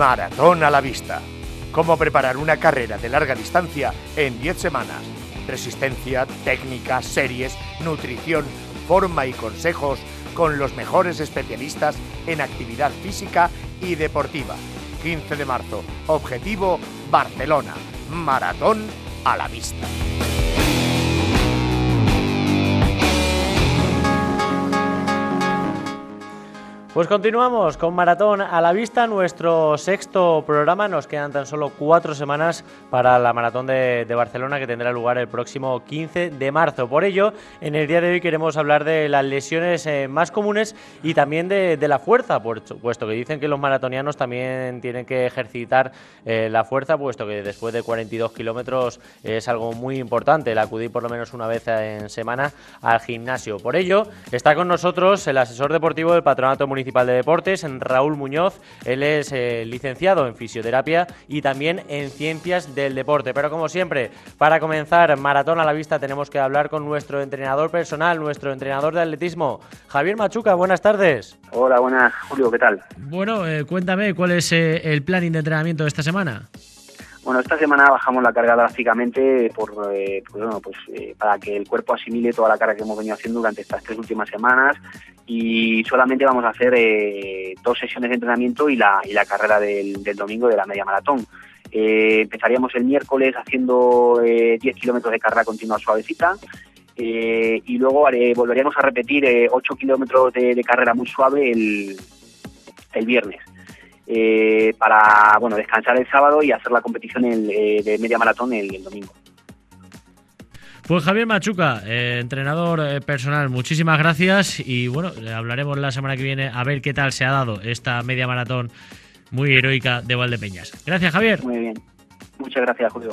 Maratón a la Vista. Cómo preparar una carrera de larga distancia en 10 semanas. Resistencia, técnica, series, nutrición, forma y consejos con los mejores especialistas en actividad física y deportiva. 15 de marzo. Objetivo, Barcelona. Maratón a la Vista. Pues continuamos con Maratón a la Vista, nuestro sexto programa. Nos quedan tan solo 4 semanas para la Maratón de Barcelona, que tendrá lugar el próximo 15 de marzo. Por ello, en el día de hoy queremos hablar de las lesiones más comunes y también de la fuerza, puesto que dicen que los maratonianos también tienen que ejercitar la fuerza, puesto que después de 42 kilómetros es algo muy importante el acudir por lo menos una vez en semana al gimnasio. Por ello, está con nosotros el asesor deportivo del Patronato Municipal de Deportes, Raúl Muñoz. Él es licenciado en fisioterapia y también en ciencias del deporte. Pero como siempre, para comenzar Maratón a la Vista tenemos que hablar con nuestro entrenador personal, nuestro entrenador de atletismo, Javier Machuca. Buenas tardes. Hola, buenas, Julio, ¿qué tal? Bueno, cuéntame, ¿cuál es el planning de entrenamiento de esta semana? Bueno, esta semana bajamos la carga drásticamente para que el cuerpo asimile toda la carga que hemos venido haciendo durante estas 3 últimas semanas, y solamente vamos a hacer 2 sesiones de entrenamiento y la carrera del domingo de la media maratón. Empezaríamos el miércoles haciendo 10 kilómetros de carrera continua suavecita, y luego volveríamos a repetir 8 kilómetros de carrera muy suave el viernes. Para descansar el sábado y hacer la competición de media maratón el domingo. Pues Javier Machuca, entrenador personal, muchísimas gracias, y bueno, hablaremos la semana que viene a ver qué tal se ha dado esta media maratón muy heroica de Valdepeñas. Gracias, Javier. Muy bien, muchas gracias, Julio.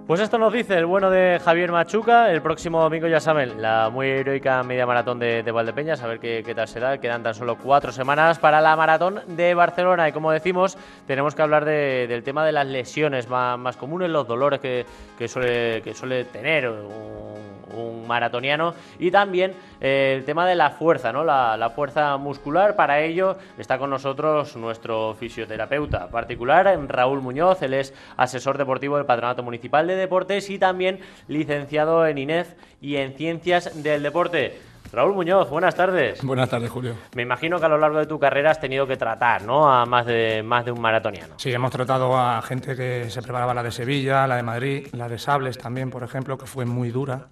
Pues esto nos dice el bueno de Javier Machuca. El próximo domingo, ya saben, la muy heroica media maratón de Valdepeñas, a ver qué tal se da. Quedan tan solo 4 semanas para la maratón de Barcelona, y como decimos, tenemos que hablar del tema de las lesiones más comunes, los dolores que suele tener un maratoniano, y también el tema de la fuerza, ¿no? La fuerza muscular. Para ello está con nosotros nuestro fisioterapeuta particular, Raúl Muñoz. Él es asesor deportivo del Patronato Municipal de Deportes y también licenciado en INEF y en Ciencias del Deporte. Raúl Muñoz, buenas tardes. Buenas tardes, Julio. Me imagino que a lo largo de tu carrera has tenido que tratar, ¿no?, a más de un maratoniano. Sí, hemos tratado a gente que se preparaba la de Sevilla, la de Madrid, la de Sables también, por ejemplo, que fue muy dura.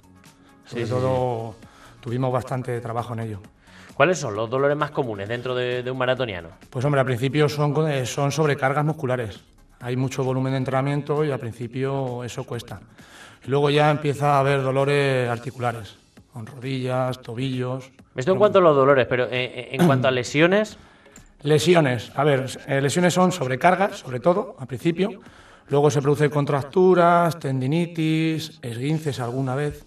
Sobre todo tuvimos bastante trabajo en ello. ¿Cuáles son los dolores más comunes dentro de un maratoniano? Pues hombre, al principio son sobrecargas musculares. Hay mucho volumen de entrenamiento y al principio eso cuesta. Y luego ya empieza a haber dolores articulares, con rodillas, tobillos. Esto en cuanto a los dolores, pero en cuanto a lesiones... Lesiones, a ver, lesiones son sobrecargas, sobre todo, al principio. Luego se producen contracturas, tendinitis, esguinces alguna vez,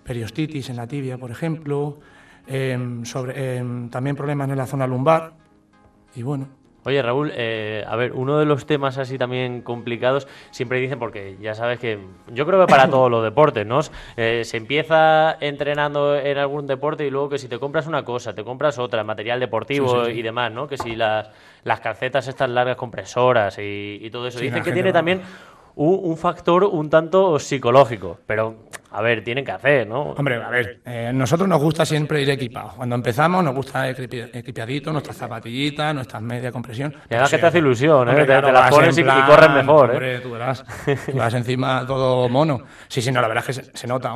periostitis en la tibia, por ejemplo, también problemas en la zona lumbar, y bueno. Oye, Raúl, a ver, uno de los temas así también complicados, siempre dicen, porque ya sabes que yo creo que para todos los deportes, ¿no? Se empieza entrenando en algún deporte y luego que si te compras una cosa, te compras otra, material deportivo, sí. Y demás, ¿no? Que si las calcetas estas largas compresoras y todo eso. Sí, dicen que tiene también un factor un tanto psicológico, pero a ver, tienen que hacer, ¿no? Hombre, a ver, nosotros nos gusta siempre ir equipados. Cuando empezamos nos gusta equipadito, nuestras zapatillitas, nuestras medias de compresión. Y además que te hace ilusión, hombre, te las pones y corres mejor, hombre, tú verás, vas encima todo mono. Sí, no, la verdad es que se nota.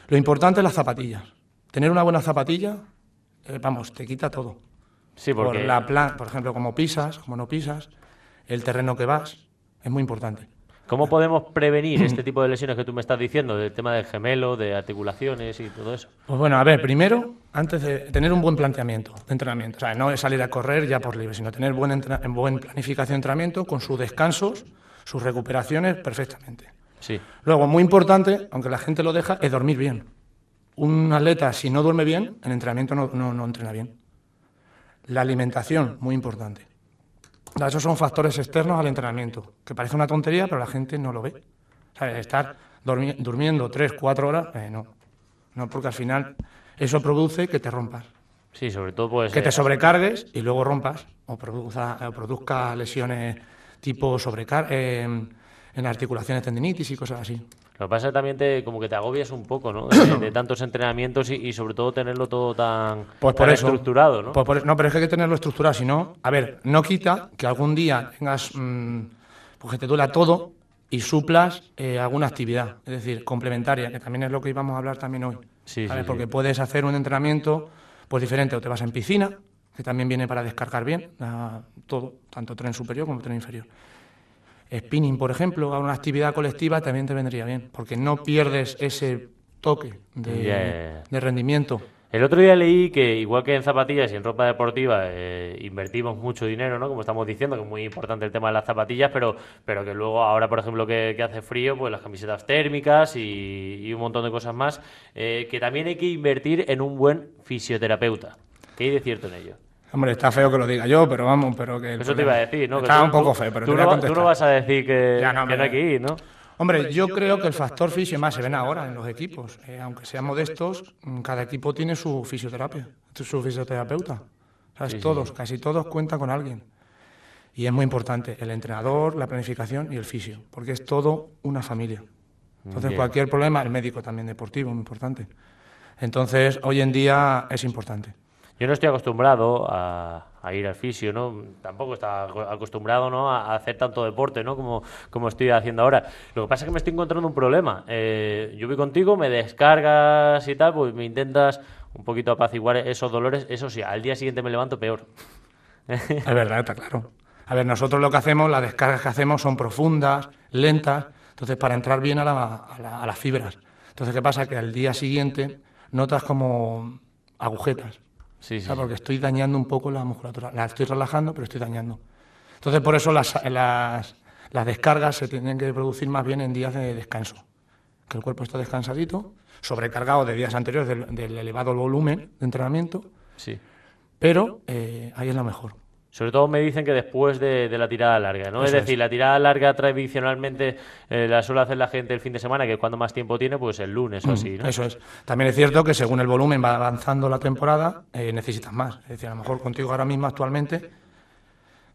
Lo importante es las zapatillas. Tener una buena zapatilla, te quita todo. Sí, porque... Por ejemplo, como pisas, como no pisas, el terreno que vas, es muy importante. ¿Cómo podemos prevenir este tipo de lesiones que tú me estás diciendo, del tema del gemelo, de articulaciones y todo eso? Pues bueno, a ver, primero, antes de tener un buen planteamiento de entrenamiento, o sea, no es salir a correr ya por libre, sino tener buena planificación de entrenamiento con sus descansos, sus recuperaciones perfectamente. Sí. Luego, muy importante, aunque la gente lo deja, es dormir bien. Un atleta, si no duerme bien, en entrenamiento no entrena bien. La alimentación, muy importante. Esos son factores externos al entrenamiento, que parece una tontería, pero la gente no lo ve. O sea, estar durmiendo 3-4 horas, no, porque al final Eso produce que te rompas. Sí, sobre todo pues... Que te sobrecargues y luego rompas o produzca lesiones tipo en articulaciones, tendinitis y cosas así. Lo que pasa es que también como que te agobias un poco, ¿no? De tantos entrenamientos y sobre todo tenerlo todo tan estructurado, ¿no? No, pero es que hay que tenerlo estructurado, si no... A ver, no quita que algún día tengas... pues que te duela todo y suplas alguna actividad, es decir, complementaria, que también es lo que íbamos a hablar también hoy. Sí, Porque puedes hacer un entrenamiento pues diferente, o te vas en piscina, que también viene para descargar bien, todo, tanto tren superior como tren inferior. Spinning, por ejemplo, a una actividad colectiva también te vendría bien, porque no pierdes ese toque de rendimiento. El otro día leí que, igual que en zapatillas y en ropa deportiva, invertimos mucho dinero, ¿no? Como estamos diciendo, que es muy importante el tema de las zapatillas, pero que luego, ahora, por ejemplo, que hace frío, pues las camisetas térmicas y un montón de cosas más, que también hay que invertir en un buen fisioterapeuta. ¿Qué hay de cierto en ello? Hombre, está feo que lo diga yo, pero vamos, pero que... Eso te iba a decir, ¿no? Está un poco feo, pero te voy a contestar. Tú no vas a decir que no hay que ir, ¿no? Hombre, yo creo que el factor fisio, más se ven ahora en los equipos, aunque sean modestos, cada equipo tiene su fisioterapia, su fisioterapeuta. ¿Sabes? Casi todos cuentan con alguien. Y es muy importante el entrenador, la planificación y el fisio, porque es todo una familia. Entonces, cualquier problema, el médico también deportivo, muy importante. Entonces, hoy en día es importante. Yo no estoy acostumbrado a ir al fisio, ¿no? Tampoco estaba acostumbrado, ¿no? a hacer tanto deporte, ¿no? Como estoy haciendo ahora. Lo que pasa es que me estoy encontrando un problema. Yo voy contigo, me descargas y tal, pues me intentas un poquito apaciguar esos dolores. Eso sí, al día siguiente me levanto peor. Es verdad, está claro. A ver, nosotros lo que hacemos, las descargas que hacemos son profundas, lentas, entonces para entrar bien a las fibras. Entonces, ¿qué pasa? Que al día siguiente notas como agujetas. Sí. Porque estoy dañando un poco la musculatura. La estoy relajando, pero estoy dañando. Entonces, por eso las descargas se tienen que producir más bien en días de descanso. Que el cuerpo está descansadito, sobrecargado de días anteriores del elevado volumen de entrenamiento. Sí. Pero ahí es lo mejor. Sobre todo me dicen que después de la tirada larga, ¿no? Es decir, la tirada larga tradicionalmente la suele hacer la gente el fin de semana, que cuando más tiempo tiene, pues el lunes o así, ¿no? Eso es. También es cierto que según el volumen va avanzando la temporada, necesitas más. Es decir, a lo mejor contigo ahora mismo actualmente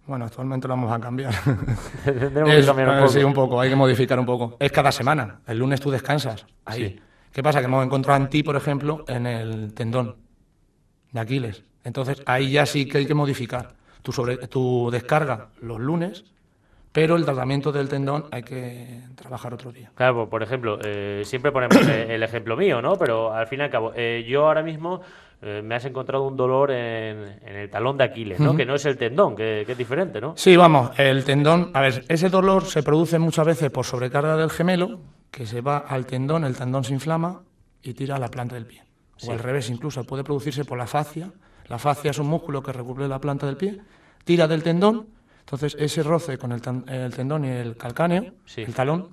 lo vamos a cambiar. Tendremos que cambiar un poco. Sí, un poco, hay que modificar un poco. Es cada semana. El lunes tú descansas. Ahí. Sí. ¿Qué pasa? Que hemos encontrado en ti, por ejemplo, en el tendón de Aquiles. Entonces, ahí ya sí que hay que modificar. Tu descarga los lunes, pero el tratamiento del tendón hay que trabajar otro día. Claro, por ejemplo, siempre ponemos el ejemplo mío, ¿no? Pero al fin y al cabo, yo ahora mismo me has encontrado un dolor en el talón de Aquiles, ¿no? Que no es el tendón, que es diferente, ¿no? Sí, vamos, el tendón, a ver, ese dolor se produce muchas veces por sobrecarga del gemelo, que se va al tendón, el tendón se inflama y tira a la planta del pie. O al revés, incluso puede producirse por la fascia. La fascia es un músculo que recubre la planta del pie, tira del tendón, entonces ese roce con el tendón y el calcáneo, el talón,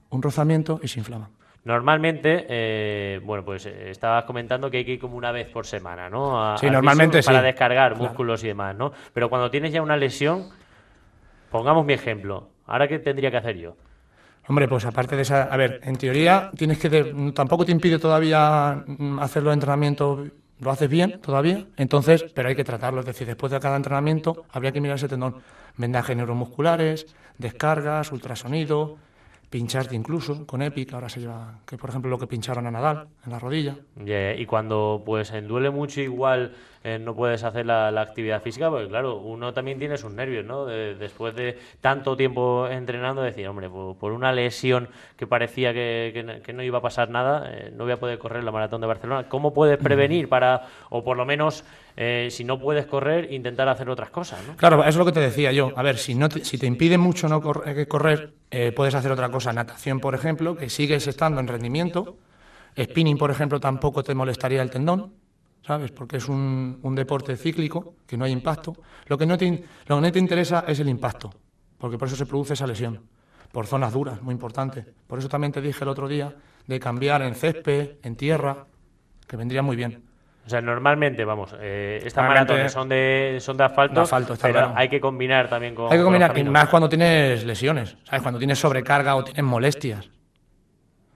un rozamiento y se inflama. Normalmente, pues estabas comentando que hay que ir como una vez por semana, ¿no? Sí, normalmente para descargar músculos y demás, ¿no? Pero cuando tienes ya una lesión, pongamos mi ejemplo, ¿ahora qué tendría que hacer yo? Hombre, pues aparte de esa... A ver, en teoría tienes que... Tampoco te impide todavía hacer los entrenamientos... Lo haces bien todavía, entonces, pero hay que tratarlo. Es decir, después de cada entrenamiento habría que mirar ese tendón. Vendajes neuromusculares, descargas, ultrasonido, pincharte incluso con EPI, que ahora se lleva, que por ejemplo lo que pincharon a Nadal en la rodilla. Y cuando pues duele mucho igual no puedes hacer la actividad física, porque claro, uno también tiene sus nervios, ¿no? Después de tanto tiempo entrenando, decir, hombre, por una lesión que parecía que no iba a pasar nada, no voy a poder correr la maratón de Barcelona. ¿Cómo puedes prevenir para, o por lo menos, si no puedes correr, intentar hacer otras cosas, ¿no? Claro, eso es lo que te decía yo. A ver, si te impide mucho no correr, puedes hacer otra cosa. Natación, por ejemplo, que sigues estando en rendimiento. Spinning, por ejemplo, tampoco te molestaría el tendón, ¿sabes? Porque es un deporte cíclico, que no hay impacto. Lo que no te interesa es el impacto, porque por eso se produce esa lesión. Por zonas duras, muy importante. Por eso también te dije el otro día de cambiar en césped, en tierra, que vendría muy bien. O sea, normalmente, estas maratones son de asfalto, pero claro, hay que combinar también con... Hay que combinar, y más cuando tienes lesiones, ¿sabes? Cuando tienes sobrecarga o tienes molestias.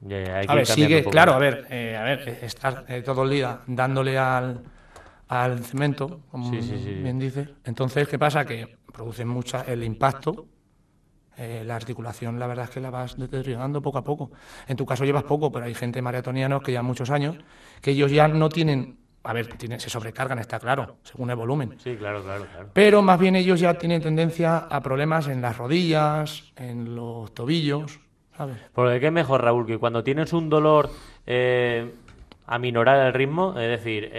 Hay que A ver, ir cambiando sigue, un poco. claro, a ver, estar todo el día dándole al cemento, como Sí, sí, sí. bien dices. Entonces, ¿qué pasa? Que produce el impacto, la articulación, la verdad es que la vas deteriorando poco a poco. En tu caso llevas poco, pero hay gente maratonianos que ya muchos años, que ellos ya no tienen, a ver, se sobrecargan, está claro, según el volumen. Sí, claro. Pero más bien ellos ya tienen tendencia a problemas en las rodillas, en los tobillos, ¿sabes? Porque ¿qué es mejor, Raúl? Que cuando tienes un dolor, aminorar el ritmo, es decir,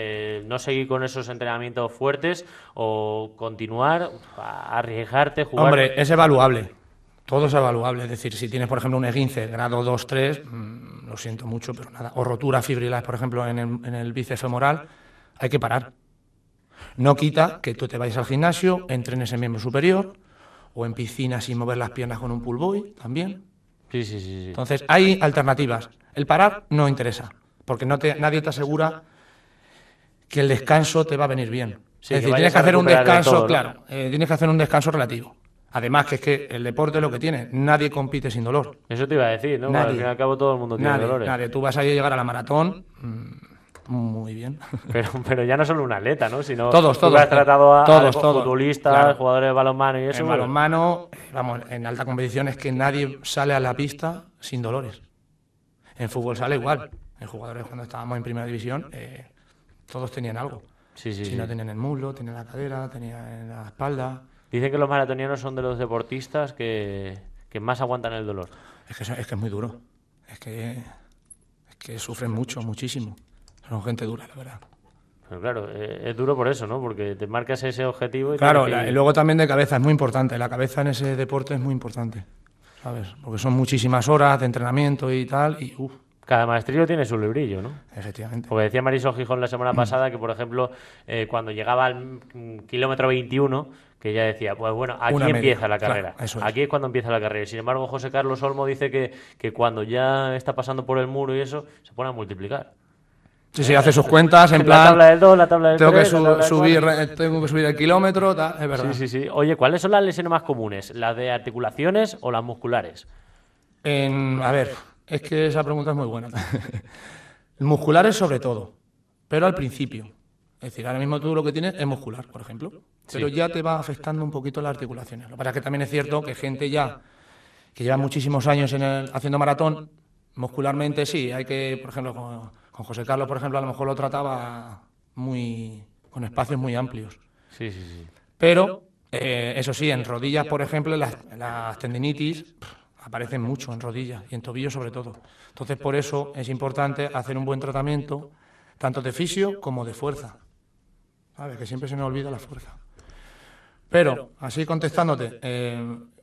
no seguir con esos entrenamientos fuertes o continuar, arriesgarte, jugar. Hombre, es evaluable. Todo es evaluable. Es decir, si tienes, por ejemplo, un esguince grado 2, 3, lo siento mucho, pero nada. O rotura fibrilar, por ejemplo, en el bíceps femoral, hay que parar. No quita que tú te vayas al gimnasio, entrenes en miembro superior, o en piscina sin mover las piernas con un pull boy, también. Sí. Entonces, hay alternativas. El parar no interesa, porque nadie te asegura que el descanso te va a venir bien. Sí, es que decir, vayas tienes que a hacer un recuperar del descanso, todo, ¿no? claro, tienes que hacer un descanso relativo. Además, que es que el deporte es lo que tiene, nadie compite sin dolor. Eso te iba a decir, ¿no? Porque al fin y al cabo todo el mundo tiene dolores. Nadie. Tú vas a llegar a la maratón, muy bien. Pero ya no solo un atleta, ¿no? Sino Todos. tú has tratado a Todos. futbolistas, Claro. jugadores de balonmano y eso. En balonmano, vamos, en alta competición es que nadie sale a la pista sin dolores. En fútbol sale igual. En jugadores cuando estábamos en primera división, todos tenían algo. Sí. Si no tenían el muslo, tenían la cadera, tenían en la espalda. Dicen que los maratonianos son de los deportistas que más aguantan el dolor. Es que es muy duro. Es que sufren muchísimo. Son gente dura, la verdad. Pero claro, es duro por eso, ¿no? Porque te marcas ese objetivo y Claro, tienes que ir. y luego también de cabeza es muy importante. La cabeza en ese deporte es muy importante, ¿sabes? Porque son muchísimas horas de entrenamiento y tal, y Cada maestrillo tiene su librillo, ¿no? efectivamente. Porque decía Marisol Gijón la semana pasada que, por ejemplo, cuando llegaba al kilómetro 21, que ella decía, pues bueno, aquí Una media, empieza la claro, carrera. eso es. Aquí es cuando empieza la carrera. Sin embargo, José Carlos Olmo dice que cuando ya está pasando por el muro y eso, se pone a multiplicar. Sí, hace sus cuentas en plan. La tabla del 2, la tabla del 3, Tengo que subir el kilómetro, tal, es verdad. Sí. Oye, ¿cuáles son las lesiones más comunes? ¿Las de articulaciones o las musculares? A ver, es que esa pregunta es muy buena. Musculares sobre todo, pero al principio. Es decir, ahora mismo tú lo que tienes es muscular, por ejemplo, pero ya te va afectando un poquito las articulaciones. Lo que pasa es que también es cierto que gente ya que lleva muchísimos años haciendo maratón, muscularmente sí, hay que, por ejemplo, con José Carlos, por ejemplo, a lo mejor lo trataba con espacios muy amplios. Sí. Pero, eso sí, en rodillas, por ejemplo, las tendinitis aparecen mucho en rodillas y en tobillos sobre todo. Entonces, por eso es importante hacer un buen tratamiento, tanto de fisio como de fuerza. ¿Sabes? Que siempre se nos olvida la fuerza. Pero, así contestándote,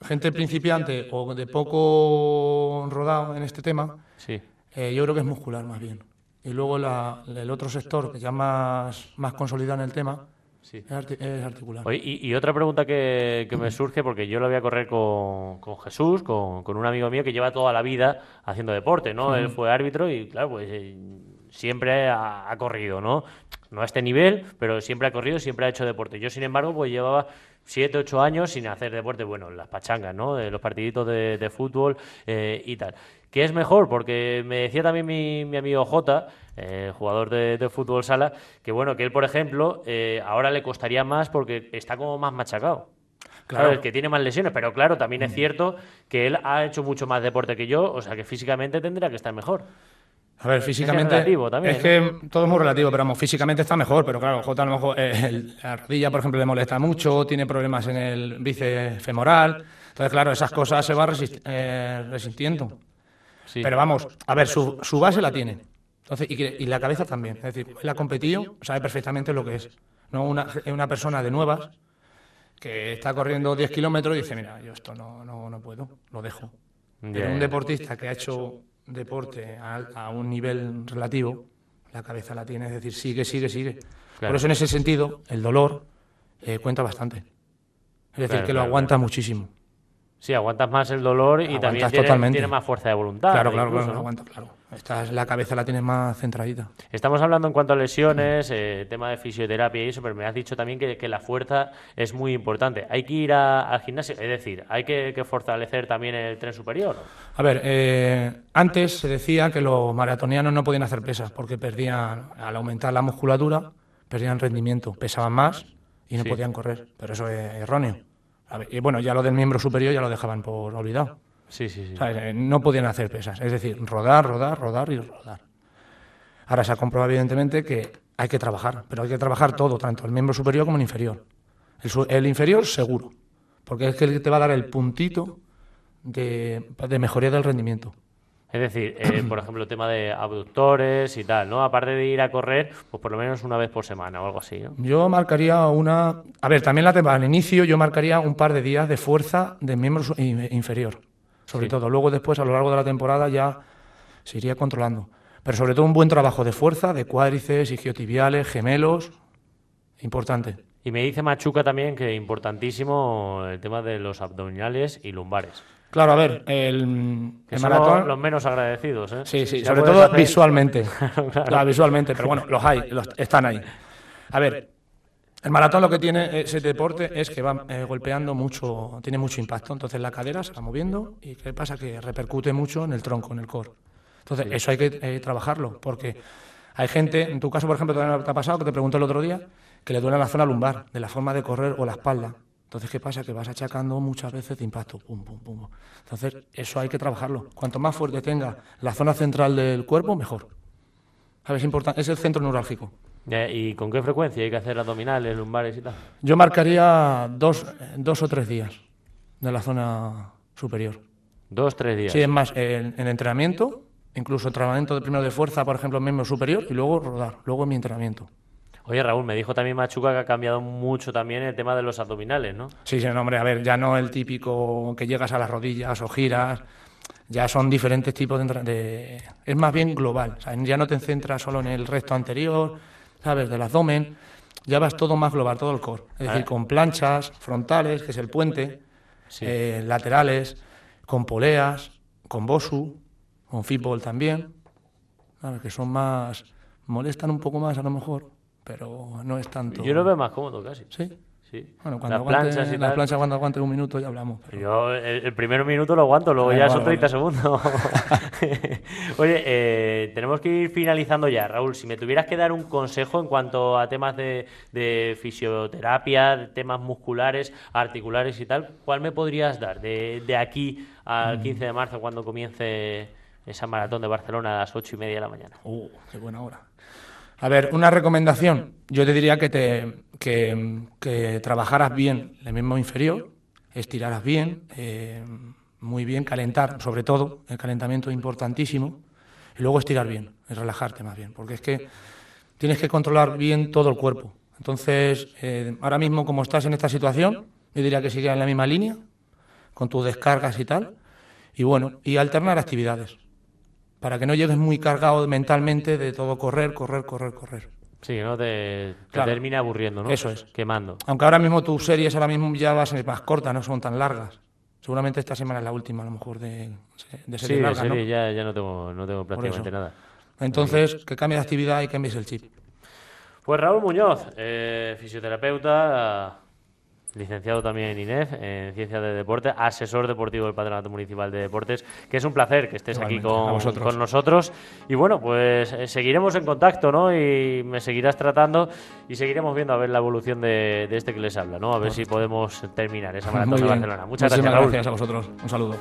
gente principiante o de poco rodado en este tema, Sí. yo creo que es muscular más bien. Y luego el otro sector, que ya más consolidado en el tema, Sí. es articular. Oye, y otra pregunta que me surge, porque yo la voy a correr con Jesús, con un amigo mío que lleva toda la vida haciendo deporte, ¿no? Él fue árbitro y, claro, pues siempre ha corrido, ¿no? No a este nivel, pero siempre ha corrido, siempre ha hecho deporte. Yo, sin embargo, pues llevaba 7, 8 años sin hacer deporte, bueno, las pachangas, ¿no? De los partiditos de fútbol y tal. ¿Qué es mejor? Porque me decía también mi amigo Jota, jugador de fútbol sala, que bueno, que él, por ejemplo, ahora le costaría más porque está como más machacado. Claro. ¿Sabes? Que tiene más lesiones, pero claro, también es cierto que él ha hecho mucho más deporte que yo, o sea que físicamente tendría que estar mejor. A ver, físicamente. Es relativo también, es que todo es muy relativo, pero vamos, físicamente está mejor. Pero claro, Jota a lo mejor la rodilla, por ejemplo, le molesta mucho, tiene problemas en el bíceps femoral. Entonces, claro, esas cosas se van resintiendo. Sí. Pero vamos, a ver, su base la tiene. Entonces, y la cabeza también. Es decir, él ha competido, sabe perfectamente lo que es. No una persona de nuevas que está corriendo 10 kilómetros y dice, mira, yo esto no puedo, lo dejo. Pero un deportista que ha hecho deporte a un nivel relativo, la cabeza la tiene, es decir, sigue. Claro. Por eso en ese sentido el dolor cuenta bastante. Es decir, Claro, que lo claro, aguanta muchísimo. Sí, aguantas más el dolor y también tiene más fuerza de voluntad. Claro, incluso, ¿no? aguanta, claro. La cabeza la tienes más centradita. Estamos hablando en cuanto a lesiones, tema de fisioterapia y eso, pero me has dicho también que la fuerza es muy importante. ¿Hay que ir al gimnasio? Es decir, ¿hay que fortalecer también el tren superior? A ver, antes se decía que los maratonianos no podían hacer pesas porque perdían, al aumentar la musculatura, perdían rendimiento, pesaban más y no podían correr, pero eso es erróneo. A ver, y bueno, ya lo del miembro superior ya lo dejaban por olvidado. Sí. ¿Sabes? No podían hacer pesas, es decir, rodar y rodar. Ahora se ha comprobado evidentemente que hay que trabajar, pero hay que trabajar todo, tanto el miembro superior como el inferior. El inferior seguro, porque es que te va a dar el puntito de mejoría del rendimiento. Es decir, por ejemplo, el tema de abductores y tal, ¿no? Aparte de ir a correr, pues por lo menos una vez por semana o algo así, ¿no? Yo marcaría A ver, también al inicio yo marcaría un par de días de fuerza de miembro inferior, sobre todo. Luego después, a lo largo de la temporada, ya se iría controlando. Pero sobre todo un buen trabajo de fuerza, de cuádriceps, isquiotibiales, gemelos, importante. Y me dice Machuca también que importantísimo el tema de los abdominales y lumbares. Claro, a ver, el maratón... los menos agradecidos, ¿eh? Sí, sobre todo visualmente. Claro, visualmente, pero bueno, están ahí. A ver, el maratón lo que tiene ese deporte es que va golpeando mucho, tiene mucho impacto, entonces la cadera se va moviendo y ¿qué pasa? Que repercute mucho en el tronco, en el core. Entonces, eso hay que trabajarlo, porque hay gente, en tu caso, por ejemplo, te ha pasado, que te pregunté el otro día, que le duele la zona lumbar, de la forma de correr o la espalda. Entonces, ¿qué pasa? Que vas achacando muchas veces de impacto. Pum, pum, pum. Entonces, eso hay que trabajarlo. Cuanto más fuerte tenga la zona central del cuerpo, mejor. ¿Sabes? Es el centro neurálgico. ¿Y con qué frecuencia hay que hacer abdominales, lumbares y tal? Yo marcaría dos o 3 días de la zona superior. 2 o 3 días. Sí, es más, en entrenamiento, incluso entrenamiento primero de fuerza, por ejemplo, en miembro superior, y luego rodar, luego en mi entrenamiento. Oye, Raúl, me dijo también Machuca que ha cambiado mucho también el tema de los abdominales, ¿no? Sí, no, hombre, a ver, ya no el típico que llegas a las rodillas o giras, ya son diferentes tipos es más bien global, o sea, ya no te centras solo en el recto anterior, ¿sabes?, del abdomen, ya vas todo más global, todo el core, es decir, con planchas frontales, que es el puente, laterales, con poleas, con bosu, con fitball también, ¿sabes?, que son más, molestan un poco más a lo mejor, pero no es tanto. Yo lo veo más cómodo casi. ¿Sí? Sí. Bueno, cuando las planchas cuando aguante un minuto ya hablamos. Pero... Yo el primer minuto lo aguanto, luego ya son 30 segundos. Oye, tenemos que ir finalizando ya, Raúl. Si me tuvieras que dar un consejo en cuanto a temas de fisioterapia, de temas musculares, articulares y tal, ¿cuál me podrías dar de aquí al 15 de marzo cuando comience esa maratón de Barcelona a las 8:30 de la mañana? ¡Qué buena hora! A ver, una recomendación. Yo te diría que trabajaras bien el miembro inferior, estiraras bien, muy bien, calentar, sobre todo, el calentamiento es importantísimo, y luego estirar bien, y relajarte más bien, porque es que tienes que controlar bien todo el cuerpo. Entonces, ahora mismo, como estás en esta situación, yo diría que sigas en la misma línea, con tus descargas y tal, y bueno, y alternar actividades, para que no llegues muy cargado mentalmente de todo correr. Sí, no te termina aburriendo, ¿no? Eso es. Quemando. Aunque ahora mismo tus series ya van a ser más cortas, no son tan largas. Seguramente esta semana es la última, a lo mejor, de series largas, ¿no? ¿no? Sí, ya no tengo prácticamente nada. Entonces, que cambies de actividad y cambies el chip. Pues Raúl Muñoz, fisioterapeuta, licenciado también en INEF, en Ciencias de Deporte, asesor deportivo del Patronato Municipal de Deportes, que es un placer que estés aquí con nosotros. Y bueno, pues seguiremos en contacto, ¿no? Y me seguirás tratando y seguiremos viendo a ver la evolución de este que les habla, ¿no? A ver si podemos terminar esa maratón de Barcelona. Muchas gracias, Raúl. Gracias a vosotros. Un saludo.